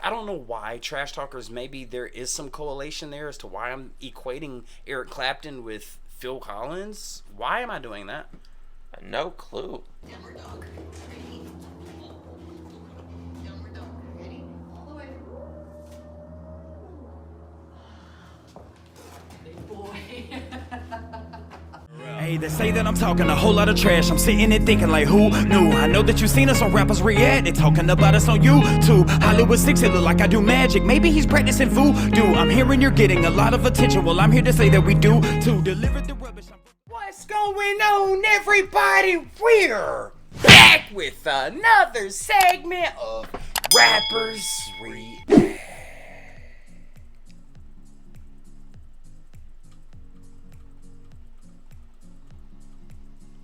I don't know why trash talkers. Maybe there is some correlation there as to why I'm equating Eric Clapton with Phil Collins. Why am I doing that? No clue. Downward dog. Ready? Downward dog. Ready? All the way. Big boy. Hey, they say that I'm talking a whole lot of trash. I'm sitting there thinking like, who knew? I know that you seen us on rappers react. They talking about us on YouTube. Hollywood 6, it look like I do magic. Maybe he's practicing voodoo. I'm hearing you're getting a lot of attention. Well, I'm here to say that we do to deliver the rubbish. What's going on, everybody? We're back with another segment of Rappers React.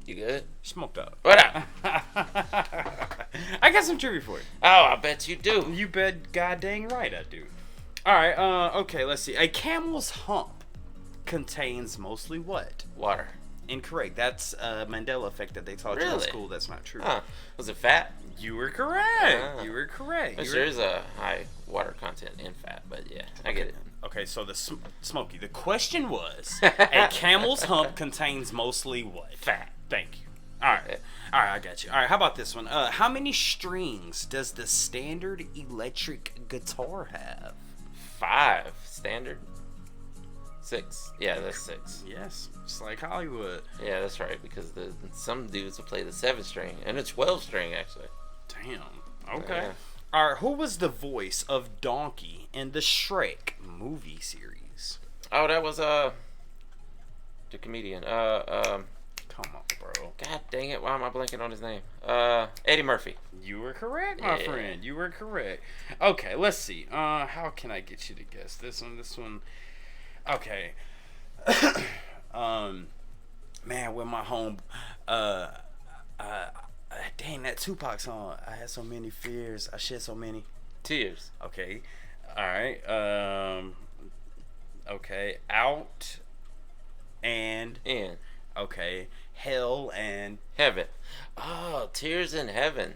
You good? Smoked up. What up? I got some trivia for you. Oh, I bet you do. You bet god dang right I do. Alright, okay, let's see. A camel's hump contains mostly what? Water. Incorrect. That's a Mandela effect that they taught you in Really? school. That's not true. Huh. Was it fat? You were correct. Ah. You were correct. Which there is a high water content in fat, but yeah, I get it. Okay, so the Smokey, the question was, a camel's hump contains mostly what? Fat. Thank you. Alright, I got you. Alright, how about this one? How many strings does the standard electric guitar have? 5. Standard? 6. Yeah, that's 6. Yes, it's like Hollywood. Yeah, that's right, because some dudes will play the 7 string, and a 12 string, actually. Damn. Okay. Yeah. Alright, who was the voice of Donkey in the Shrek movie series? Oh, that was, the comedian. Come on, bro. God dang it, why am I blanking on his name? Eddie Murphy. You were correct, my friend. You were correct. Okay, let's see. How can I get you to guess this one? Okay. Man, with my home, dang, that Tupac song. I had so many fears. I shed so many Tears. Okay. All right. Okay. Out and In. okay. Hell and Heaven. Oh, Tears in Heaven.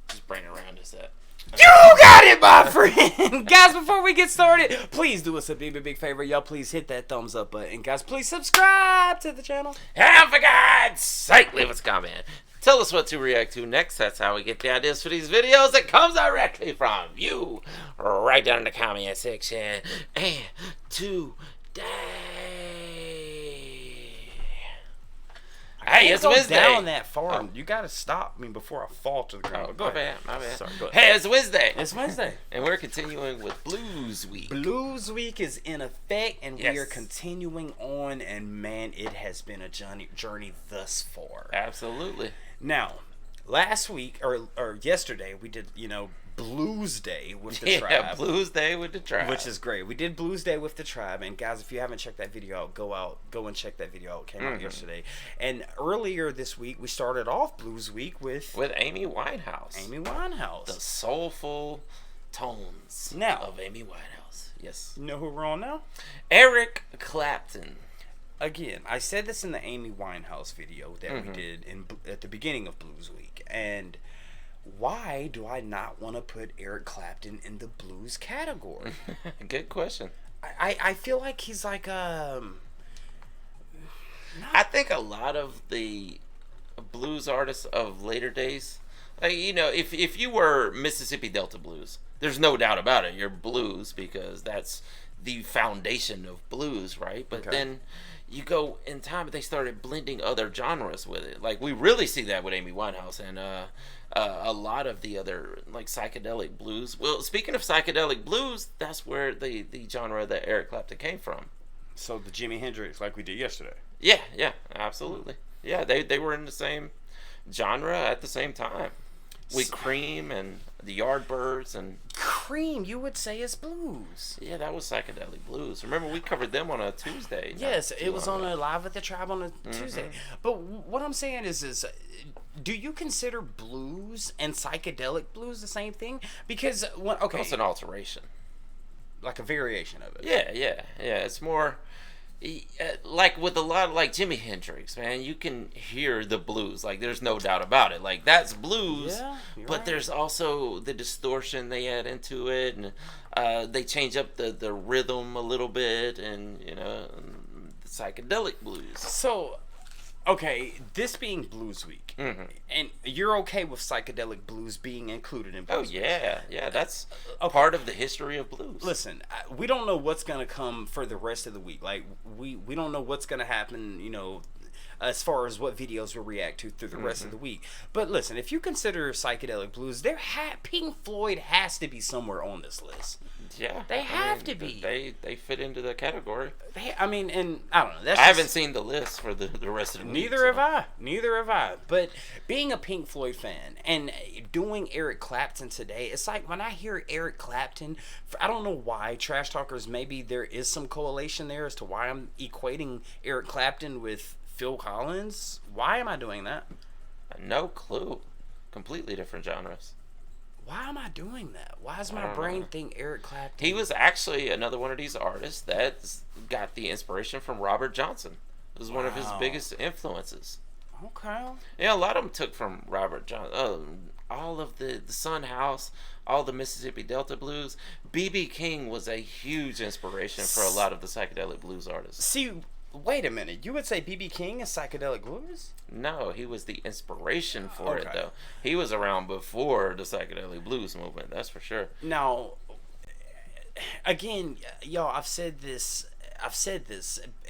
Just bring it around to that. you got it, my friend. Guys, before we get started, please do us a big favor. Y'all please hit that thumbs up button. Guys, please subscribe to the channel. And for God's sake, leave us a comment. Tell us what to react to next. That's how we get the ideas for these videos. It comes directly from you. Right down in the comment section. And today. Hey, it's Go Wednesday. down that far. Oh. You gotta stop me before I fall to the ground. Oh, Go my ahead. bad, my bad. Sorry, go ahead. Hey, it's Wednesday. It's Wednesday. And we're continuing with Blues Week. Blues Week is in effect, and Yes. we are continuing on. And man, it has been a journey thus far. Absolutely. Now, last week or yesterday, we did Blues Day with the Yeah, tribe. Blues Day with the tribe. Which is great. We did Blues Day with the tribe, and guys, if you haven't checked that video out, go and check that video out. It came out yesterday. And earlier this week, we started off Blues Week with Amy Winehouse. Amy Winehouse. The soulful tones Now- of Amy Winehouse. Yes. You know who we're on now? Eric Clapton. Again, I said this in the Amy Winehouse video that we did at the beginning of Blues Week, and why do I not want to put Eric Clapton in the blues category? Good question. I feel like he's like I think a lot of the blues artists of later days, like, if you were Mississippi Delta blues, there's no doubt about it, you're blues, because that's the foundation of blues, right? But then you go in time, they started blending other genres with it. Like, we really see that with Amy Winehouse and a lot of the other, like, psychedelic blues. Well, speaking of psychedelic blues, that's where the genre that Eric Clapton came from. So the Jimi Hendrix, like we did yesterday. Yeah, absolutely. Yeah, they were in the same genre at the same time. With Cream and the Yardbirds and Cream, you would say, is blues. yeah, that was psychedelic blues. Remember, we covered them on a Tuesday. Yes, it was on a Live at the Tribe on a Tuesday. But what I'm saying is, do you consider blues and psychedelic blues the same thing? Because It's an alteration. like a variation of it. Yeah. It's more. like with a lot of like Jimi Hendrix, man, you can hear the blues. Like there's no doubt about it. Like that's blues, you're but right. there's also the distortion they add into it, and they change up the rhythm a little bit, and the psychedelic blues. So, okay, this being Blues Week, and you're okay with psychedelic blues being included in Blues Oh Week? yeah, that's part of the history of blues. Listen, we don't know what's gonna come for the rest of the week. Like we don't know what's gonna happen. As far as what videos we'll react to through the rest of the week. But listen, if you consider psychedelic blues, Pink Floyd has to be somewhere on this list. Yeah, They have to be. They fit into the category. And I don't know. I haven't seen the list for the rest of the week. Neither have I. But being a Pink Floyd fan and doing Eric Clapton today, it's like when I hear Eric Clapton, I don't know why, Trash Talkers, maybe there is some correlation there as to why I'm equating Eric Clapton with Phil Collins. Why am I doing that? No clue. Completely different genres. Why am I doing that? Why does my brain think Eric Clapton? He was actually another one of these artists that got the inspiration from Robert Johnson. It was one of his biggest influences. Okay. Yeah, a lot of them took from Robert Johnson. All of the Sun House, all the Mississippi Delta blues. B.B. King was a huge inspiration for a lot of the psychedelic blues artists. See, wait a minute. You would say B.B. King is psychedelic blues? No, he was the inspiration for it, Okay. though. He was around before the psychedelic blues movement, that's for sure. Now, again, y'all, I've said this,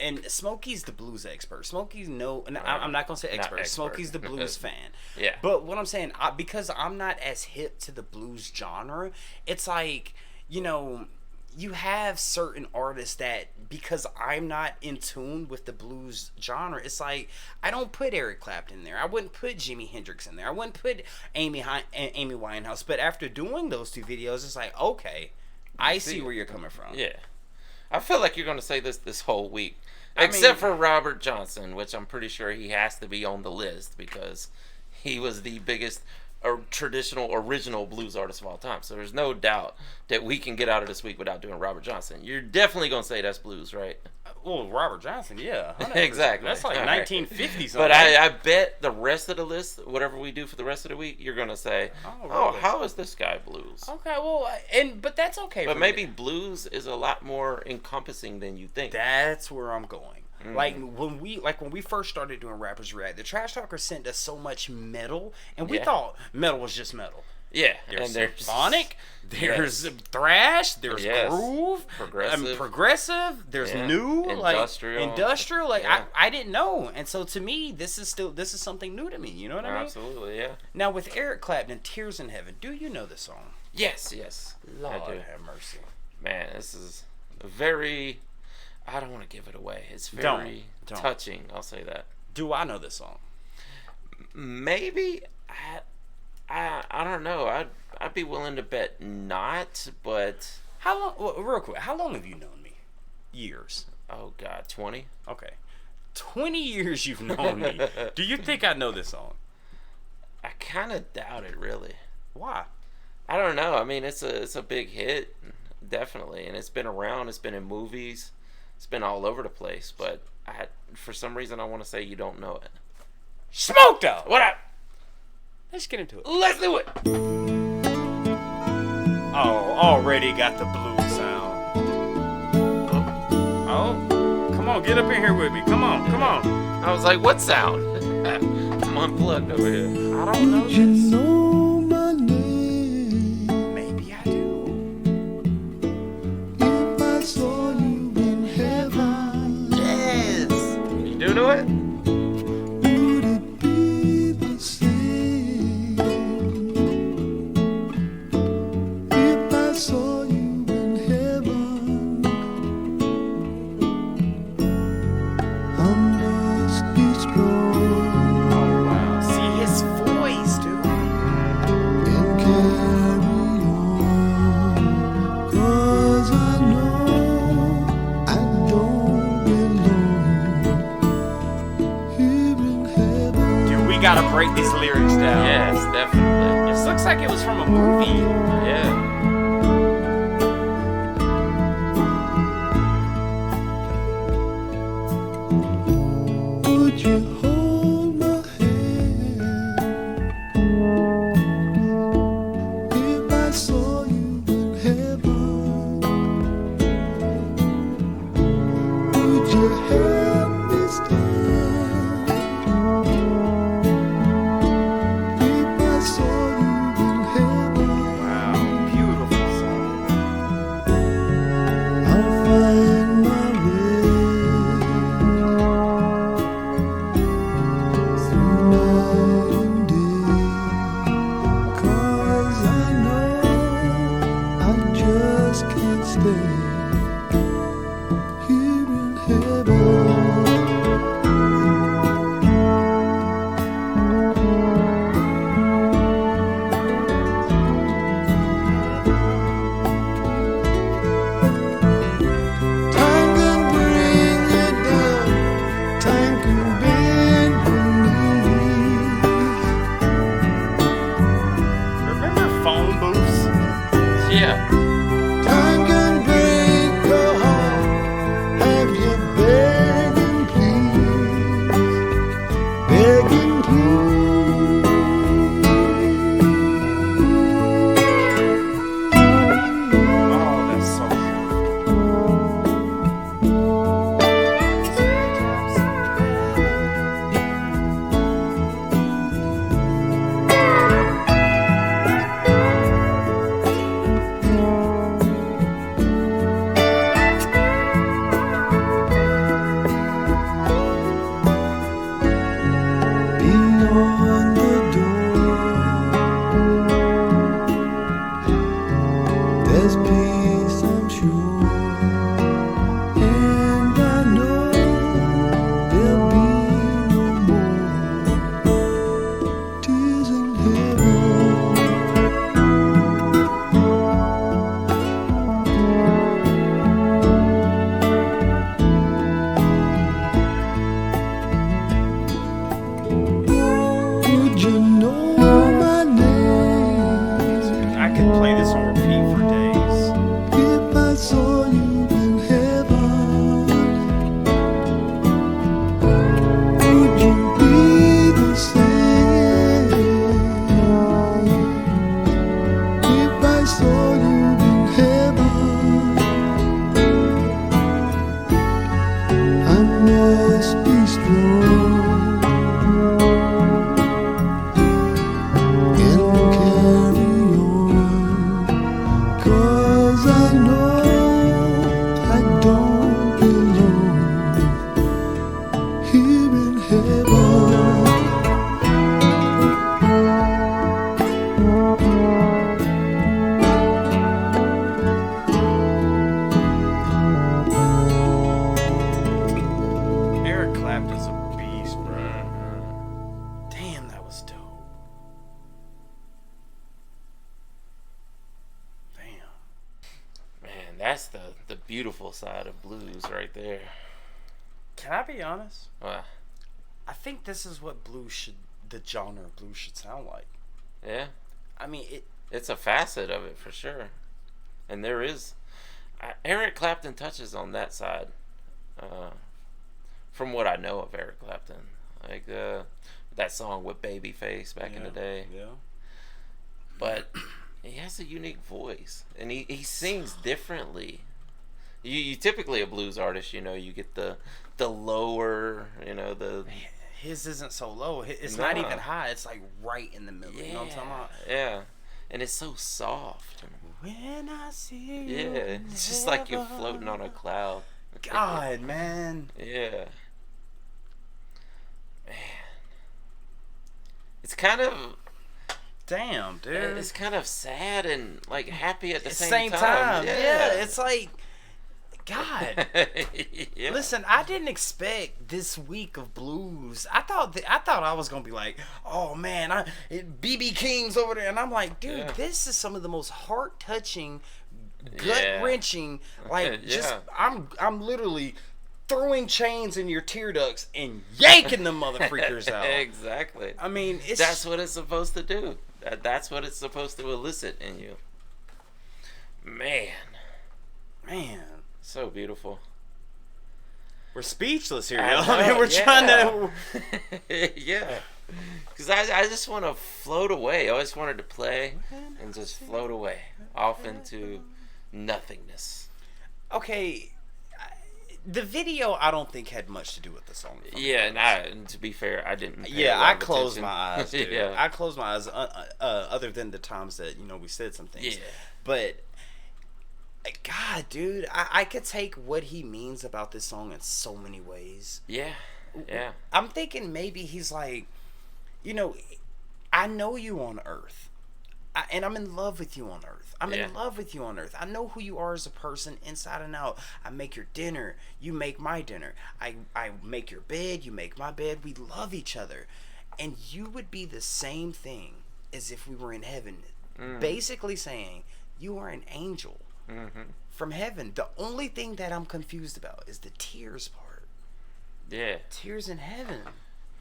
and Smokey's the blues expert. Smokey's I'm not gonna say expert. Smokey's the blues fan. Yeah. But what I'm saying, because I'm not as hip to the blues genre, it's like, you have certain artists that, because I'm not in tune with the blues genre, it's like I don't put Eric Clapton in there. I wouldn't put Jimi Hendrix in there. I wouldn't put Amy Winehouse. But after doing those two videos, it's like, okay, I see where you're coming from. Yeah. I feel like you're going to say this whole week. Except for Robert Johnson, which I'm pretty sure he has to be on the list because he was the biggest traditional original blues artist of all time. So there's no doubt that we can get out of this week without doing Robert Johnson. You're definitely going to say that's blues, right? Well, Robert Johnson, yeah. 100%. Exactly. That's like All 1950 something. But I bet the rest of the list, whatever we do for the rest of the week, you're going to say, really? how is this guy blues? Okay, well, but that's okay. But for maybe me. blues is a lot more encompassing than you think. That's where I'm going. Like when we first started doing Rappers React, the Trash Talkers sent us so much metal, and we thought metal was just metal. Yeah, There's and there's symphonic, there's thrash, there's groove, progressive, there's new, industrial. Like I didn't know, and so to me, this is something new to me. You know what I mean? Absolutely, yeah. Now with Eric Clapton, "Tears in Heaven," do you know this song? Yes. Lord I do. have mercy. Man, this is very. I don't want to give it away. It's very Don't. touching. I'll say that. Do I know this song? Maybe I don't know. I'd be willing to bet not, but How long? Well, real quick, how long have you known me? Years. oh god, 20. Okay. 20 years you've known me. Do you think I know this song? I kind of doubt it, really. Why? I don't know. I mean, it's a big hit, definitely, and it's been around. It's been in movies. It's been all over the place. But for some reason, I want to say you don't know it. Smoked Out! What up? Let's get into it. Let's do it. Oh, already got the blues sound. Oh, come on, get up in here with me. Come on. I was like, what sound? I'm unplugged over here. I don't know You this. know my name. Maybe I do. If I saw you in heaven, Yes. You do know it? would it be the same? If I saw you in heaven, I must be strong Oh, wow. See his voice, dude. and carry on. 'Cause I know I don't belong here in heaven. Dude, we gotta break these lyrics down. Yes, definitely. This looks like it was from a movie. Yeah. there here in heaven. Time can bring you down, time can bend your knees. Remember phone booths? Yeah. Time can break your heart, have you begging please, begging Oh, that's so beyond the door. There's peace, I'm sure, and I know there'll be no more tears in heaven. Would you know my name I could play this on repeat for days. if I saw you in heaven? Would you be the same if I saw you in heaven? I must be strong and carry on, 'cause I know I don't belong here in heaven. Eric Clapton's a beast, bro. Damn, that was dope. Damn. Man, that's the beautiful side of blues right there. Can I be honest? Wow. I think this is what the genre of blues should sound like. Yeah. I mean, It's a facet of it for sure. And there is. Eric Clapton touches on that side. From what I know of Eric Clapton. Like that song with Babyface back in the day. Yeah. But he has a unique voice. And he sings differently. You typically a blues artist, you know, you get the lower, you know, the His isn't so low. It's Nah. not even high. It's like right in the middle. You know what I'm talking about? Yeah. And it's so soft. When I see you. Yeah. in It's just like you're heaven. floating on a cloud. God, man. Yeah. Man. It's kind of Damn, dude. it's kind of sad and like happy at the At same time. time. Yeah, it's like, God. Yeah. Listen, I didn't expect this week of blues. I thought I was gonna be like, oh man, BB King's over there, and I'm like, dude, Yeah. this is some of the most heart touching, gut Yeah. wrenching. Like, just Yeah. I'm literally throwing chains in your tear ducts and yanking them mother freakers out. Exactly. I mean, That's what it's supposed to do. That's what it's supposed to elicit in you. Man, so beautiful. we're speechless here, I yo. I know, mean, we're trying to. Yeah. Because I just want to float away. I always wanted to play and just float away off into nothingness. Okay, the video I don't think had much to do with the song. if I'm Yeah, honest. and to be fair, I didn't. Pay a Yeah, lot I of closed attention. my eyes, dude. Yeah. I closed my eyes, other than the times that, you know, we said some things. Yeah. But, God, dude, I could take what he means about this song in so many ways. Yeah. Yeah. I'm thinking maybe he's like, you know, I know you on Earth. and I'm in love with you on earth. I'm in love with you on earth. I know who you are as a person inside and out. I make your dinner. You make my dinner. I make your bed. You make my bed. We love each other. And you would be the same thing as if we were in heaven. Basically saying, you are an angel from heaven. The only thing that I'm confused about is the tears part. Yeah. Tears in heaven.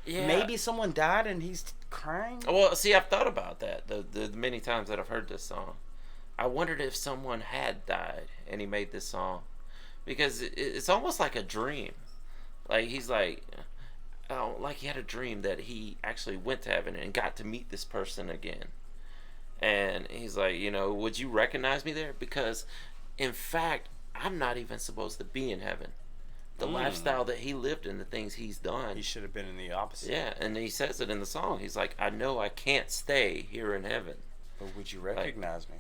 Yeah. Maybe someone died and he's crying. Well, see, I've thought about that the many times that I've heard this song. I wondered if someone had died and he made this song, because it's almost like a dream. Like he's like he had a dream that he actually went to heaven and got to meet this person again. And he's like, would you recognize me there? Because, in fact, I'm not even supposed to be in heaven. The lifestyle that he lived and the things he's done. He should have been in the opposite. Yeah, and he says it in the song. He's like, I know I can't stay here in heaven. But would you recognize me?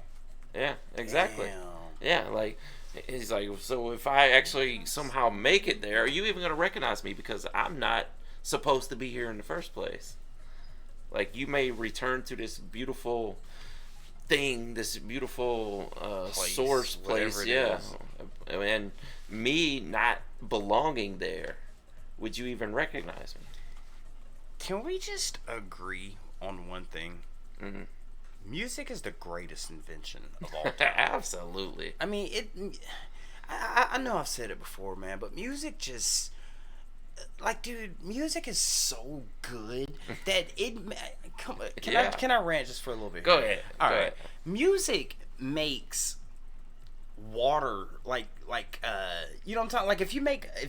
Yeah, exactly. Damn. Yeah, like, he's like, so if I actually somehow make it there, are you even going to recognize me? Because I'm not supposed to be here in the first place. Like, you may return to this beautiful thing, this beautiful source place, yeah. And me not belonging there, would you even recognize me? Can we just agree on one thing? Music is the greatest invention of all time. Absolutely. I mean, I know I've said it before, man, but music just, like, dude, music is so good that it. Come on, can I rant just for a little bit? Go ahead. All Go right. ahead. Music makes water like you know what I'm talking, like if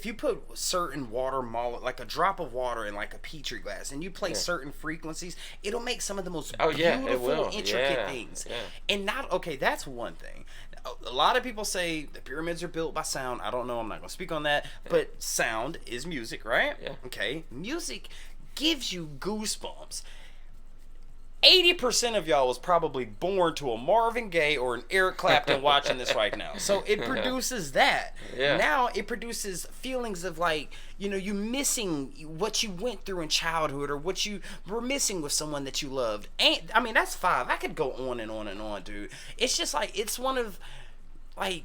you put certain water like a drop of water in like a petri glass and you play certain frequencies, it'll make some of the most beautiful intricate things. And that's one thing. A lot of people say the pyramids are built by sound. I don't know, I'm not gonna speak on that, but sound is music, right? Okay, music gives you goosebumps. 80% of y'all was probably born to a Marvin Gaye or an Eric Clapton watching this right now. So it produces that. Now it produces feelings of like, you missing what you went through in childhood or what you were missing with someone that you loved. And I mean, that's 5. I could go on and on and on, dude. It's just like, it's one of, like,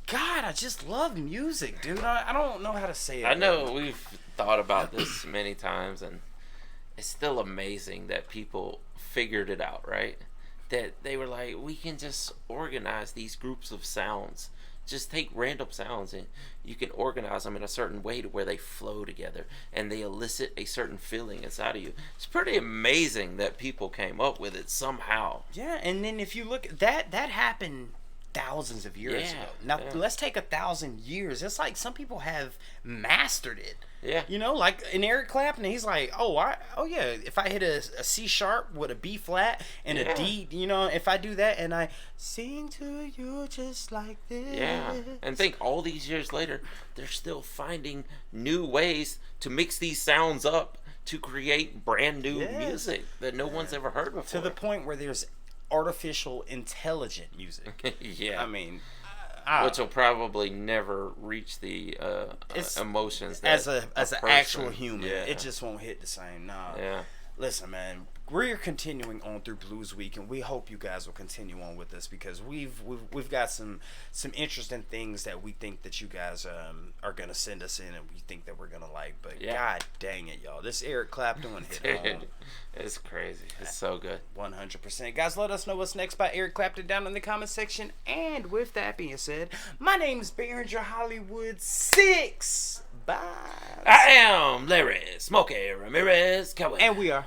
God, I just love music, dude. I don't know how to say it. I know we've thought about this many times, and it's still amazing that people figured it out, right? That they were like, we can just organize these groups of sounds. Just take random sounds and you can organize them in a certain way to where they flow together and they elicit a certain feeling inside of you. It's pretty amazing that people came up with it somehow. Yeah, and then if you look at that happened thousands of years ago. Now let's take 1,000 years. It's like some people have mastered it. Yeah. Like in Eric Clapton, he's like, if I hit a C sharp with a B flat and a D, if I do that and I sing to you just like this. Yeah. And think all these years later, they're still finding new ways to mix these sounds up to create brand new music that no one's ever heard before. To the point where there's artificial intelligent music. Yeah. I mean, which will probably never reach the emotions that as an actual human. It just won't hit the same. Listen, man, we're continuing on through Blues Week, and we hope you guys will continue on with us because we've got some interesting things that we think that you guys are gonna send us in, and we think that we're gonna like. But God dang it, y'all, this Eric Clapton one hit home. It's crazy. It's so good. 100%. Guys, let us know what's next by Eric Clapton down in the comment section. And with that being said, my name is Behringer Hollywood 6. Bye. I am Larry Smokey Ramirez Cohen. And we are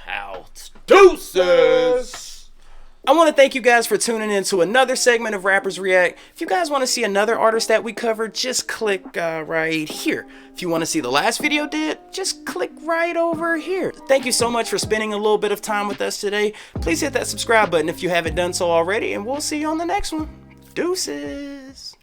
out. Deuces. I want to thank you guys for tuning in to another segment of Rappers React. If you guys want to see another artist that we covered, just click right here. If you want to see the last video did, just click right over here. Thank you so much for spending a little bit of time with us today. Please hit that subscribe button if you haven't done so already, and we'll see you on the next one. Deuces.